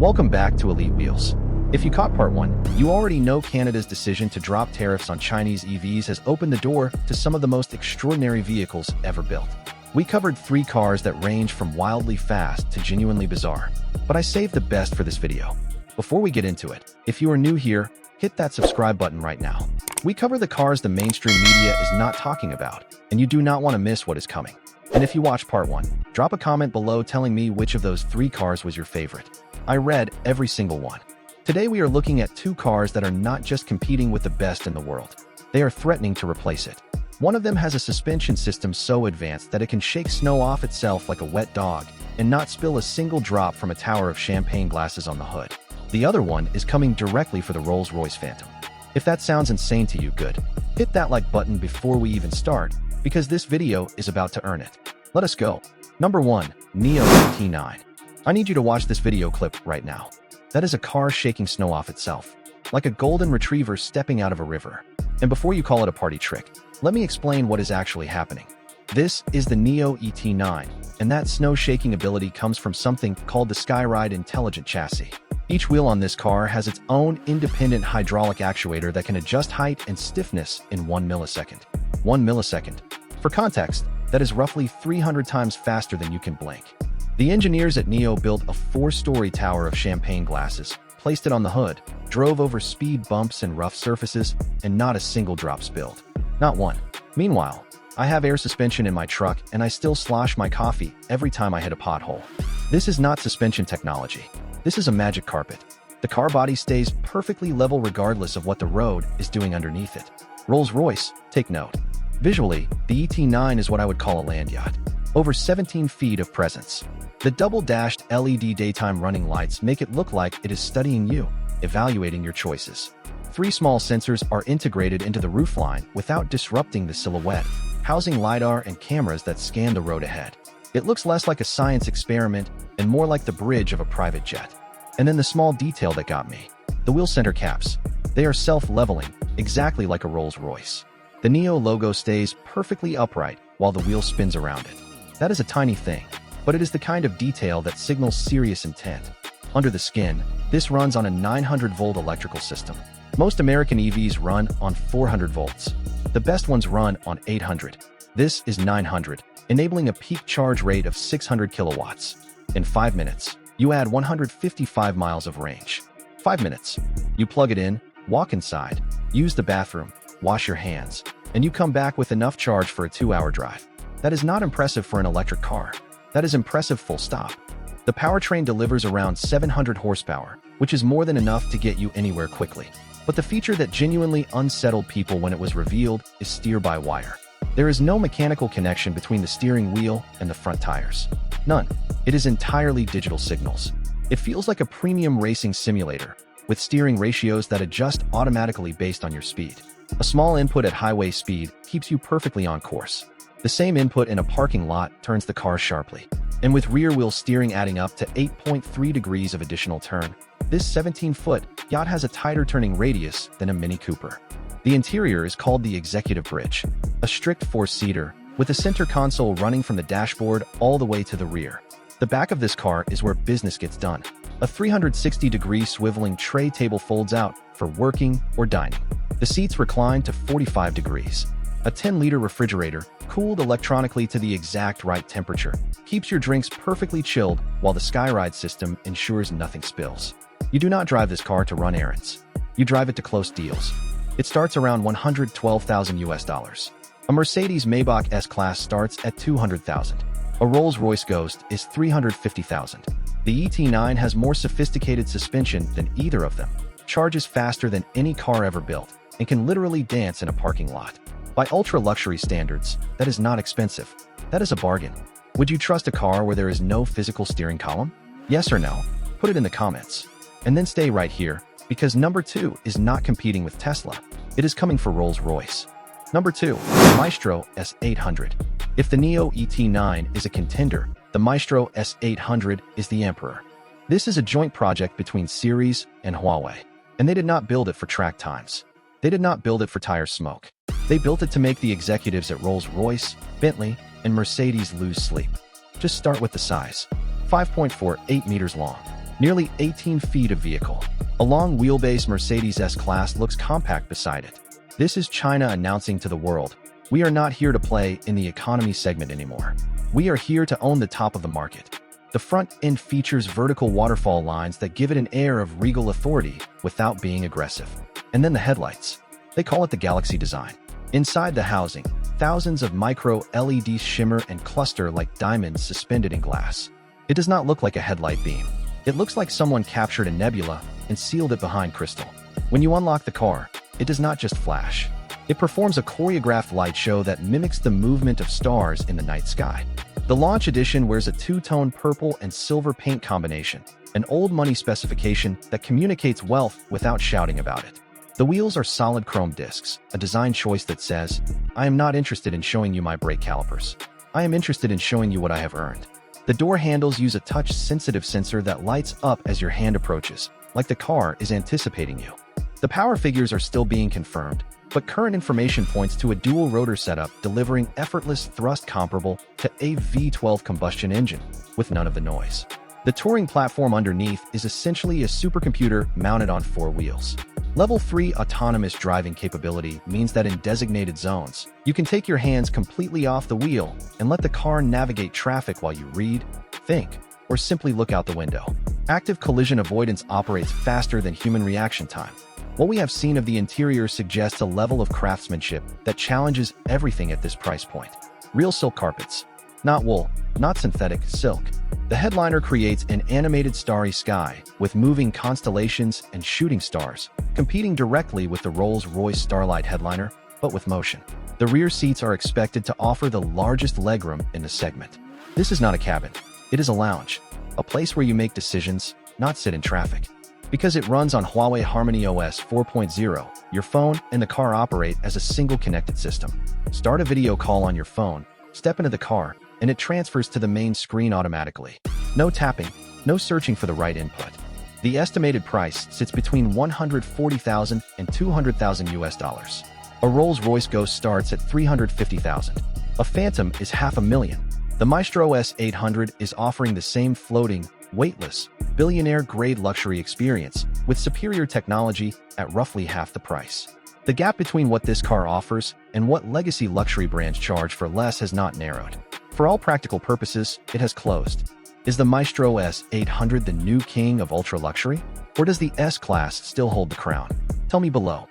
Welcome back to Elite Wheels. If you caught part 1, you already know Canada's decision to drop tariffs on Chinese EVs has opened the door to some of the most extraordinary vehicles ever built. We covered 3 cars that range from wildly fast to genuinely bizarre, but I saved the best for this video. Before we get into it, if you are new here, hit that subscribe button right now. We cover the cars the mainstream media is not talking about, and you do not want to miss what is coming. And if you watched part 1, drop a comment below telling me which of those 3 cars was your favorite. I read every single one. Today we are looking at 2 cars that are not just competing with the best in the world. They are threatening to replace it. One of them has a suspension system so advanced that it can shake snow off itself like a wet dog and not spill a single drop from a tower of champagne glasses on the hood. The other one is coming directly for the Rolls-Royce Phantom. If that sounds insane to you, good. Hit that like button before we even start, because this video is about to earn it. Let us go. Number 1. NIO ET9. I need you to watch this video clip right now. That is a car shaking snow off itself, like a golden retriever stepping out of a river. And before you call it a party trick, let me explain what is actually happening. This is the NIO ET9, and that snow shaking ability comes from something called the Skyride intelligent chassis. Each wheel on this car has its own independent hydraulic actuator that can adjust height and stiffness in 1 millisecond. 1 millisecond. For context, that is roughly 300 times faster than you can blink. The engineers at NIO built a 4-story tower of champagne glasses, placed it on the hood, drove over speed bumps and rough surfaces, and not a single drop spilled. Not one. Meanwhile, I have air suspension in my truck and I still slosh my coffee every time I hit a pothole. This is not suspension technology. This is a magic carpet. The car body stays perfectly level regardless of what the road is doing underneath it. Rolls-Royce, take note. Visually, the ET9 is what I would call a land yacht. Over 17 feet of presence. The double-dashed LED daytime running lights make it look like it is studying you, evaluating your choices. 3 small sensors are integrated into the roofline without disrupting the silhouette, housing LiDAR and cameras that scan the road ahead. It looks less like a science experiment and more like the bridge of a private jet. And then the small detail that got me. The wheel center caps. They are self-leveling, exactly like a Rolls-Royce. The NIO logo stays perfectly upright while the wheel spins around it. That is a tiny thing, but it is the kind of detail that signals serious intent. Under the skin, this runs on a 900-volt electrical system. Most American EVs run on 400 volts. The best ones run on 800. This is 900, enabling a peak charge rate of 600 kilowatts. In 5 minutes, you add 155 miles of range. 5 minutes. You plug it in, walk inside, use the bathroom, wash your hands, and you come back with enough charge for a 2-hour drive. That is not impressive for an electric car. That is impressive full stop. The powertrain delivers around 700 horsepower, which is more than enough to get you anywhere quickly. But the feature that genuinely unsettled people when it was revealed is steer-by-wire. There is no mechanical connection between the steering wheel and the front tires. None. It is entirely digital signals. It feels like a premium racing simulator, with steering ratios that adjust automatically based on your speed. A small input at highway speed keeps you perfectly on course. The same input in a parking lot turns the car sharply. And with rear-wheel steering adding up to 8.3 degrees of additional turn, this 17-foot yacht has a tighter turning radius than a Mini Cooper. The interior is called the Executive Bridge, a strict 4-seater, with a center console running from the dashboard all the way to the rear. The back of this car is where business gets done. A 360-degree swiveling tray table folds out for working or dining. The seats recline to 45 degrees. A 10-liter refrigerator, cooled electronically to the exact right temperature, keeps your drinks perfectly chilled while the Skyride system ensures nothing spills. You do not drive this car to run errands. You drive it to close deals. It starts around $112,000 US. A Mercedes-Maybach S-Class starts at $200,000. A Rolls-Royce Ghost is $350,000. The ET9 has more sophisticated suspension than either of them, charges faster than any car ever built, and can literally dance in a parking lot. By ultra-luxury standards, that is not expensive. That is a bargain. Would you trust a car where there is no physical steering column? Yes or no? Put it in the comments. And then stay right here, because number 2 is not competing with Tesla. It is coming for Rolls-Royce. Number 2. Maestro S800. If the NIO ET9 is a contender, the Maestro S800 is the emperor. This is a joint project between Series and Huawei, and they did not build it for track times. They did not build it for tire smoke. They built it to make the executives at Rolls-Royce, Bentley, and Mercedes lose sleep. Just start with the size. 5.48 meters long, Nearly 18 feet of vehicle. A long wheelbase Mercedes S-Class looks compact beside it. This is China announcing to the world, we are not here to play in the economy segment anymore. We are here to own the top of the market. The front end features vertical waterfall lines that give it an air of regal authority without being aggressive. And then the headlights. They call it the Galaxy design. Inside the housing, thousands of micro LEDs shimmer and cluster like diamonds suspended in glass. It does not look like a headlight beam. It looks like someone captured a nebula and sealed it behind crystal. When you unlock the car, it does not just flash. It performs a choreographed light show that mimics the movement of stars in the night sky. The launch edition wears a two-tone purple and silver paint combination, an old money specification that communicates wealth without shouting about it. The wheels are solid chrome discs, a design choice that says, I am not interested in showing you my brake calipers. I am interested in showing you what I have earned. The door handles use a touch-sensitive sensor that lights up as your hand approaches, like the car is anticipating you. The power figures are still being confirmed, but current information points to a dual rotor setup delivering effortless thrust comparable to a V12 combustion engine, with none of the noise. The touring platform underneath is essentially a supercomputer mounted on 4 wheels. Level 3 autonomous driving capability means that in designated zones, you can take your hands completely off the wheel and let the car navigate traffic while you read, think, or simply look out the window. Active collision avoidance operates faster than human reaction time. What we have seen of the interior suggests a level of craftsmanship that challenges everything at this price point. Real silk carpets. Not wool, not synthetic, silk. The headliner creates an animated starry sky with moving constellations and shooting stars, competing directly with the Rolls-Royce Starlight headliner, but with motion. The rear seats are expected to offer the largest legroom in the segment. This is not a cabin. It is a lounge, a place where you make decisions, not sit in traffic. Because it runs on Huawei HarmonyOS 4.0, your phone and the car operate as a single connected system. Start a video call on your phone, step into the car, and it transfers to the main screen automatically. No tapping, no searching for the right input. The estimated price sits between $140,000 and $200,000 US. A Rolls-Royce Ghost starts at $350,000. A Phantom is $500,000. The Maestro S800 is offering the same floating, weightless, billionaire-grade luxury experience with superior technology at roughly half the price. The gap between what this car offers and what legacy luxury brands charge for less has not narrowed. For all practical purposes, it has closed. Is the Maestro S800 the new king of ultra-luxury? Or does the S-Class still hold the crown? Tell me below.